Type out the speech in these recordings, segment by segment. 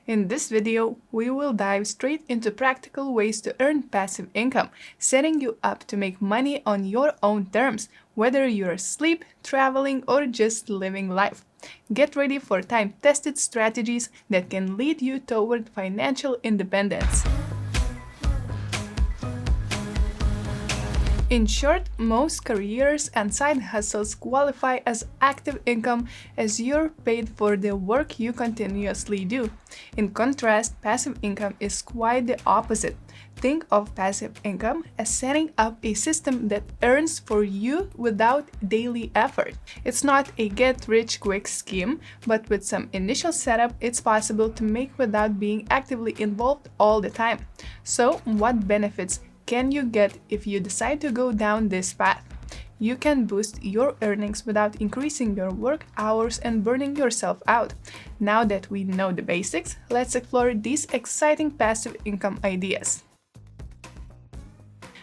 In this video, we will dive straight into practical ways to earn passive income, setting you up to make money on your own terms, whether you're asleep, traveling, or just living life. Get ready for time-tested strategies that can lead you toward financial independence. In short, most careers and side hustles qualify as active income as you're paid for the work you continuously do. In contrast, passive income is quite the opposite. Think of passive income as setting up a system that earns for you without daily effort. It's not a get-rich-quick scheme, but with some initial setup, it's possible to make without being actively involved all the time. So, what benefits can you get if you decide to go down this path? You can boost your earnings without increasing your work hours and burning yourself out. Now that we know the basics, let's explore these exciting passive income ideas.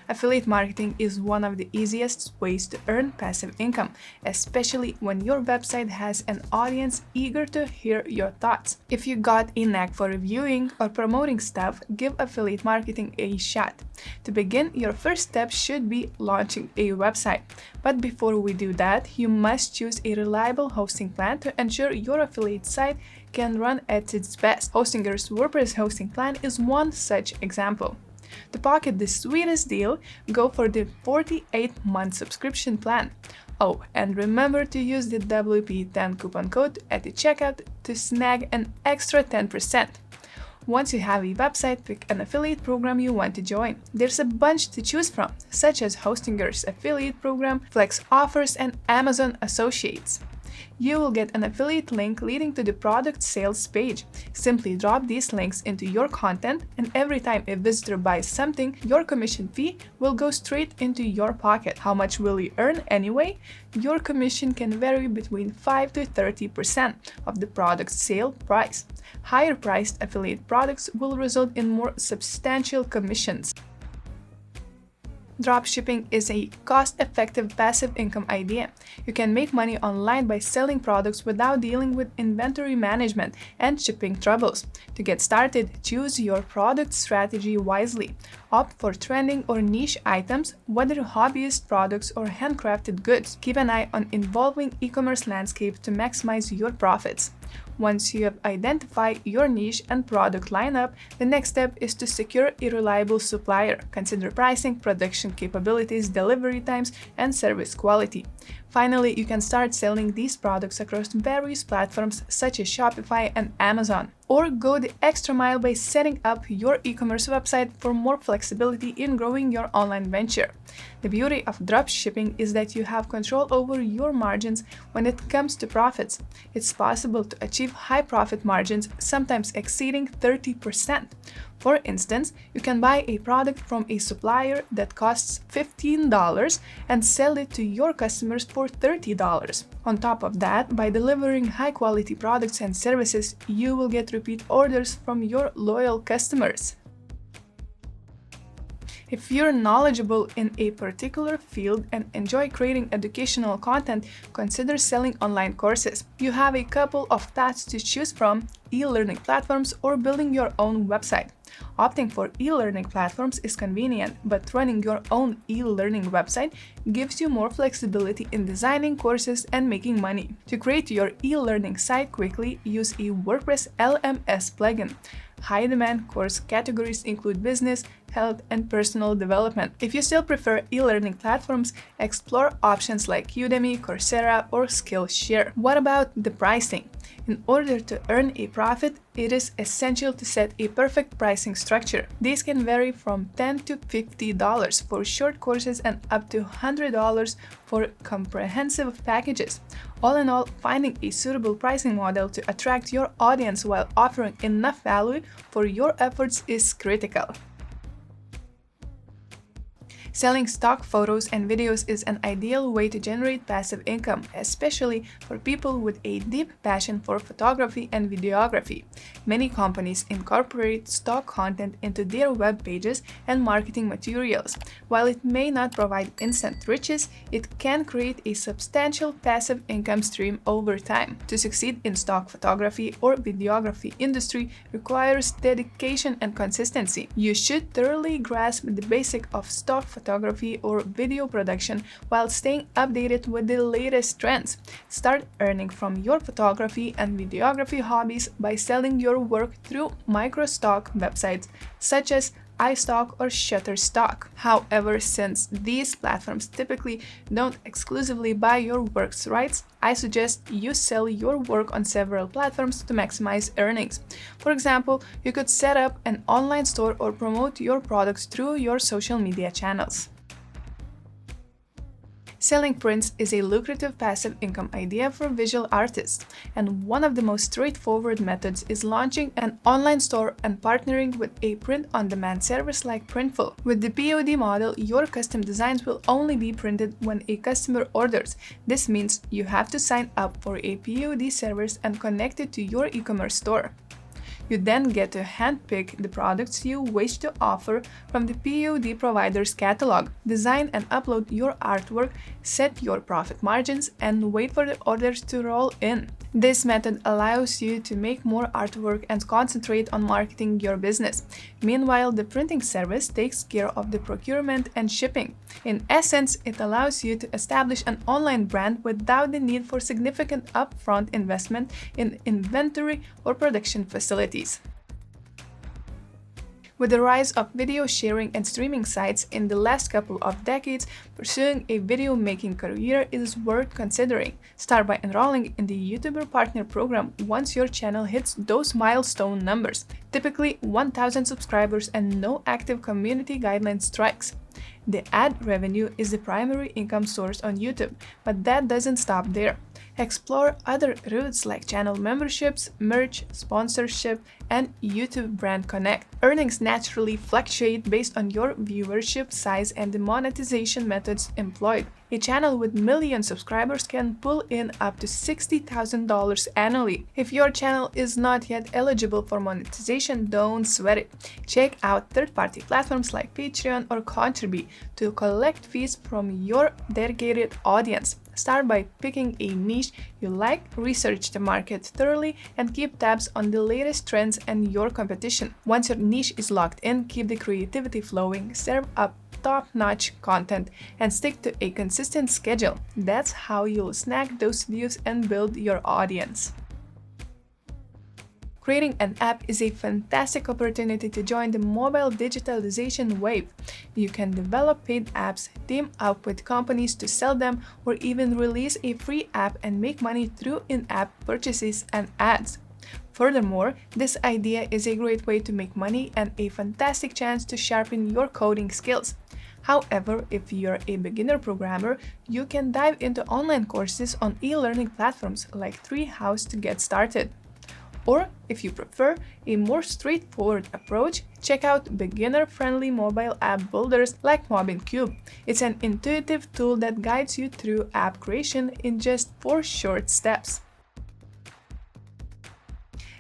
Affiliate marketing is one of the easiest ways to earn passive income, especially when your website has an audience eager to hear your thoughts. If you got a knack for reviewing or promoting stuff, give affiliate marketing a shot. To begin, your first step should be launching a website. But before we do that, you must choose a reliable hosting plan to ensure your affiliate site can run at its best. Hostinger's WordPress hosting plan is one such example. To pocket the sweetest deal, go for the 48-month subscription plan. Oh, and remember to use the WP10 coupon code at the checkout to snag an extra 10%. Once you have a website, pick an affiliate program you want to join. There's a bunch to choose from, such as Hostinger's affiliate program, Flex Offers, and Amazon Associates. You will get an affiliate link leading to the product sales page. Simply drop these links into your content, and every time a visitor buys something, your commission fee will go straight into your pocket. How much will you earn anyway? Your commission can vary between 5 to 30% of the product's sale price. Higher priced affiliate products will result in more substantial commissions. Dropshipping is a cost-effective passive income idea. You can make money online by selling products without dealing with inventory management and shipping troubles. To get started, choose your product strategy wisely. Opt for trending or niche items, whether hobbyist products or handcrafted goods. Keep an eye on evolving e-commerce landscape to maximize your profits. Once you have identified your niche and product lineup, the next step is to secure a reliable supplier. Consider pricing, production capabilities, delivery times, and service quality. Finally, you can start selling these products across various platforms such as Shopify and Amazon. Or go the extra mile by setting up your e-commerce website for more flexibility in growing your online venture. The beauty of dropshipping is that you have control over your margins when it comes to profits. It's possible to achieve high profit margins, sometimes exceeding 30%. For instance, you can buy a product from a supplier that costs $15 and sell it to your customers for $30. On top of that, by delivering high-quality products and services, you will get repeat orders from your loyal customers. If you're knowledgeable in a particular field and enjoy creating educational content, consider selling online courses. You have a couple of paths to choose from: e-learning platforms or building your own website. Opting for e-learning platforms is convenient, but running your own e-learning website gives you more flexibility in designing courses and making money. To create your e-learning site quickly, use a WordPress LMS plugin. High-demand course categories include business, health, and personal development. If you still prefer e-learning platforms, explore options like Udemy, Coursera, or Skillshare. What about the pricing? In order to earn a profit, it is essential to set a perfect pricing structure. These can vary from $10 to $50 for short courses and up to $100 for comprehensive packages. All in all, finding a suitable pricing model to attract your audience while offering enough value for your efforts is critical. Selling stock photos and videos is an ideal way to generate passive income, especially for people with a deep passion for photography and videography. Many companies incorporate stock content into their web pages and marketing materials. While it may not provide instant riches, it can create a substantial passive income stream over time. To succeed in stock photography or videography industry requires dedication and consistency. You should thoroughly grasp the basic of stock photography or video production while staying updated with the latest trends. Start earning from your photography and videography hobbies by selling your work through micro-stock websites such as iStock or Shutterstock. However, since these platforms typically don't exclusively buy your work's rights, I suggest you sell your work on several platforms to maximize earnings. For example, you could set up an online store or promote your products through your social media channels. Selling prints is a lucrative passive income idea for visual artists, and one of the most straightforward methods is launching an online store and partnering with a print-on-demand service like Printful. With the POD model, your custom designs will only be printed when a customer orders. This means you have to sign up for a POD service and connect it to your e-commerce store. You then get to handpick the products you wish to offer from the POD provider's catalog, design and upload your artwork, set your profit margins, and wait for the orders to roll in. This method allows you to make more artwork and concentrate on marketing your business. Meanwhile, the printing service takes care of the procurement and shipping. In essence, it allows you to establish an online brand without the need for significant upfront investment in inventory or production facilities. With the rise of video sharing and streaming sites in the last couple of decades, pursuing a video making career is worth considering. Start by enrolling in the YouTuber Partner Program once your channel hits those milestone numbers, typically 1,000 subscribers and no active community guideline strikes. The ad revenue is the primary income source on YouTube, but that doesn't stop there. Explore other routes like channel memberships, merch, sponsorship, and YouTube Brand Connect. Earnings naturally fluctuate based on your viewership size and the monetization methods employed. A channel with million subscribers can pull in up to $60,000 annually. If your channel is not yet eligible for monetization, don't sweat it. Check out third-party platforms like Patreon or Contribute to collect fees from your dedicated audience. Start by picking a niche you like, research the market thoroughly, and keep tabs on the latest trends and your competition. Once your niche is locked in, keep the creativity flowing, serve up top-notch content, and stick to a consistent schedule. That's how you'll snag those views and build your audience. Creating an app is a fantastic opportunity to join the mobile digitalization wave. You can develop paid apps, team up with companies to sell them, or even release a free app and make money through in-app purchases and ads. Furthermore, this idea is a great way to make money and a fantastic chance to sharpen your coding skills. However, if you're a beginner programmer, you can dive into online courses on e-learning platforms like Treehouse to get started. Or, if you prefer a more straightforward approach, check out beginner-friendly mobile app builders like MobileCube. It's an intuitive tool that guides you through app creation in just 4 short steps.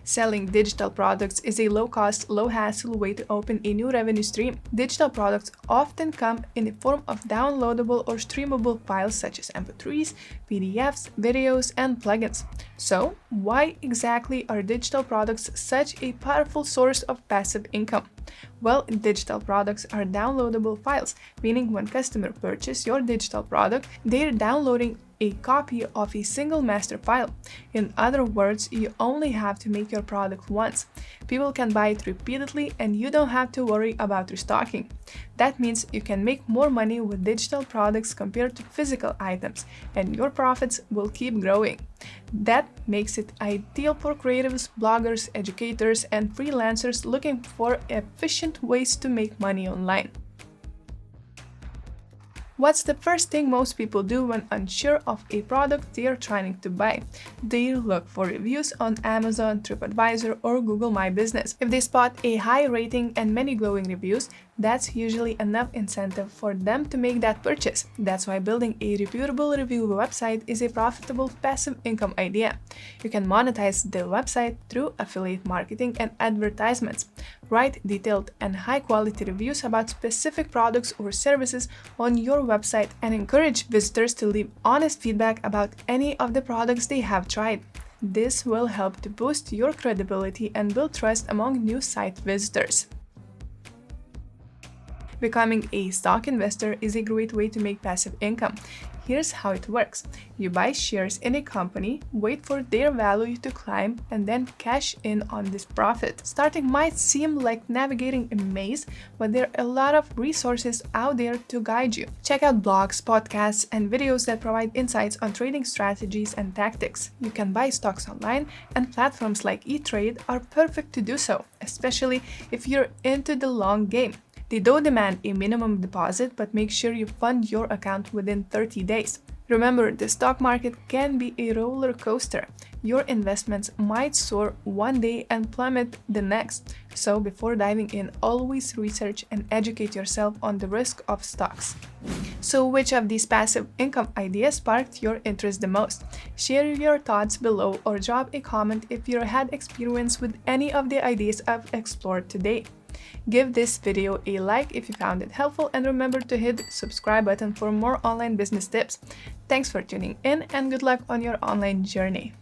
Selling digital products is a low-cost, low-hassle way to open a new revenue stream. Digital products often come in the form of downloadable or streamable files such as MP3s, PDFs, videos, and plugins. So, why exactly are digital products such a powerful source of passive income? Well, digital products are downloadable files, meaning when customers purchase your digital product, they're downloading a copy of a single master file. In other words, you only have to make your product once. People can buy it repeatedly and you don't have to worry about restocking. That means you can make more money with digital products compared to physical items, and your profits will keep growing. That makes it ideal for creatives, bloggers, educators, and freelancers looking for efficient ways to make money online. What's the first thing most people do when unsure of a product they are trying to buy? They look for reviews on Amazon, TripAdvisor, or Google My Business. If they spot a high rating and many glowing reviews, that's usually enough incentive for them to make that purchase. That's why building a reputable review website is a profitable passive income idea. You can monetize the website through affiliate marketing and advertisements. Write detailed and high-quality reviews about specific products or services on your website and encourage visitors to leave honest feedback about any of the products they have tried. This will help to boost your credibility and build trust among new site visitors. Becoming a stock investor is a great way to make passive income. Here's how it works. You buy shares in a company, wait for their value to climb, and then cash in on this profit. Starting might seem like navigating a maze, but there are a lot of resources out there to guide you. Check out blogs, podcasts, and videos that provide insights on trading strategies and tactics. You can buy stocks online, and platforms like eTrade are perfect to do so, especially if you're into the long game. They don't demand a minimum deposit, but make sure you fund your account within 30 days. Remember, the stock market can be a roller coaster. Your investments might soar one day and plummet the next. So before diving in, always research and educate yourself on the risk of stocks. So which of these passive income ideas sparked your interest the most? Share your thoughts below or drop a comment if you had experience with any of the ideas I've explored today. Give this video a like if you found it helpful, and remember to hit the subscribe button for more online business tips. Thanks for tuning in and good luck on your online journey.